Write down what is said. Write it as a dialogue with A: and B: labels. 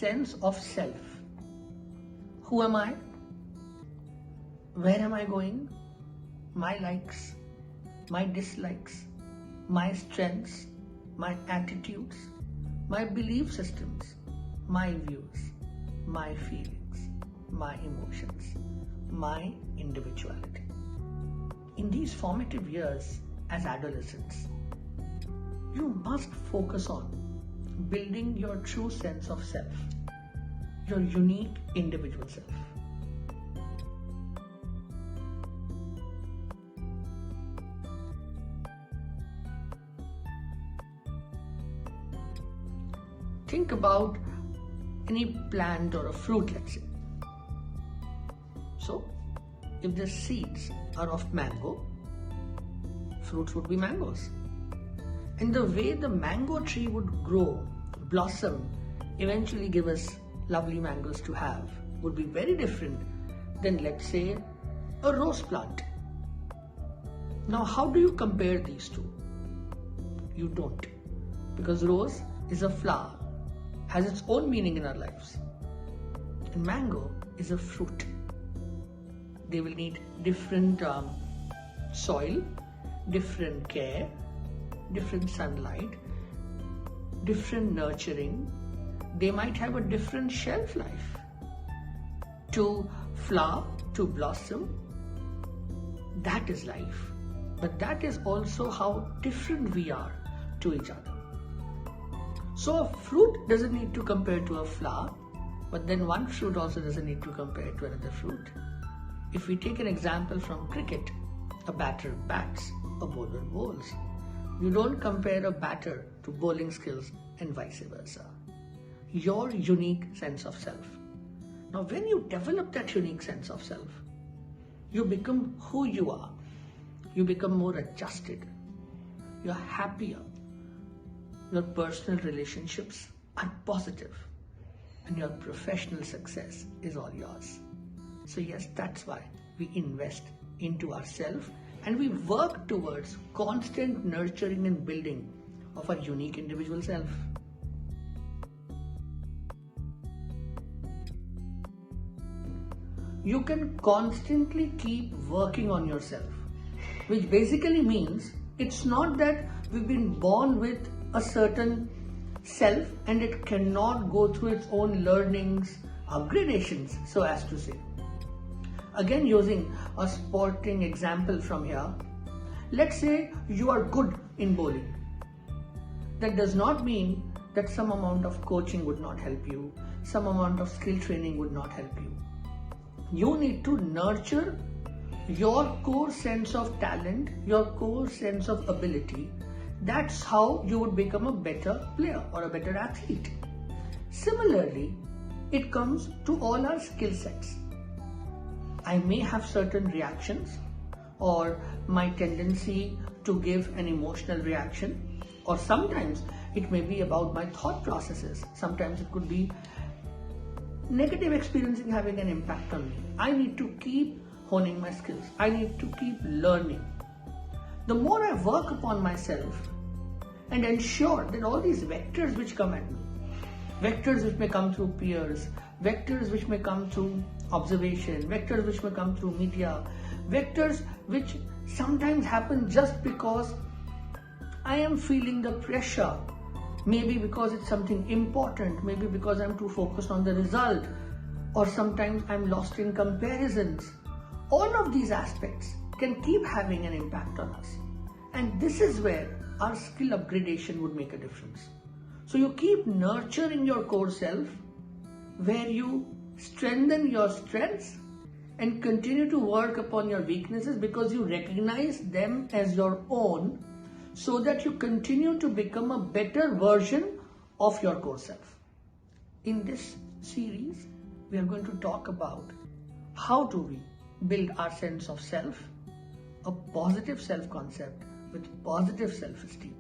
A: sense of self. Who am I? Where am I going? My likes, my dislikes, my strengths, my attitudes, my belief systems, my views, my feelings, my emotions, my individuality. In these formative years as adolescents, you must focus on building your true sense of self, your unique individual self. Think about any plant or a fruit, let's say. So, if the seeds are of mango, fruits would be mangoes. And the way the mango tree would grow, blossom, eventually give us lovely mangoes to have would be very different than, let's say, a rose plant. Now, how do you compare these two? You don't. Because rose is a flower, has its own meaning in our lives. And mango is a fruit. They will need different soil, different care, different sunlight, different nurturing. They might have a different shelf life to flower, to blossom. That is life. But that is also how different we are to each other. So a fruit doesn't need to compare to a flower, but then one fruit also doesn't need to compare to another fruit. If we take an example from cricket, a batter bats, a bowler bowls. You don't compare a batter to bowling skills and vice versa. Your unique sense of self. Now, when you develop that unique sense of self, you become who you are. You become more adjusted. You're happier. Your personal relationships are positive, and your professional success is all yours. So yes, that's why we invest into ourselves and we work towards constant nurturing and building of our unique individual self. You can constantly keep working on yourself, which basically means it's not that we've been born with a certain self and it cannot go through its own learnings, upgradations, so as to say. Again, using a sporting example from here, let's say you are good in bowling. That does not mean that some amount of coaching would not help you, some amount of skill training would not help you. You need to nurture your core sense of talent, your core sense of ability. That's how you would become a better player or a better athlete. Similarly, it comes to all our skill sets. I may have certain reactions, or my tendency to give an emotional reaction, or sometimes it may be about my thought processes. Sometimes it could be negative experiencing having an impact on me. I need to keep honing my skills. I need to keep learning. The more I work upon myself and ensure that all these vectors which come at me, vectors which may come through peers, vectors which may come through observation, vectors which may come through media, vectors which sometimes happen just because I am feeling the pressure, maybe because it's something important, maybe because I'm too focused on the result, or sometimes I'm lost in comparisons. All of these aspects can keep having an impact on us. And this is where our skill upgradation would make a difference. So you keep nurturing your core self, where you strengthen your strengths and continue to work upon your weaknesses because you recognize them as your own, so that you continue to become a better version of your core self. In this series, we are going to talk about how do we build our sense of self, a positive self-concept with positive self-esteem.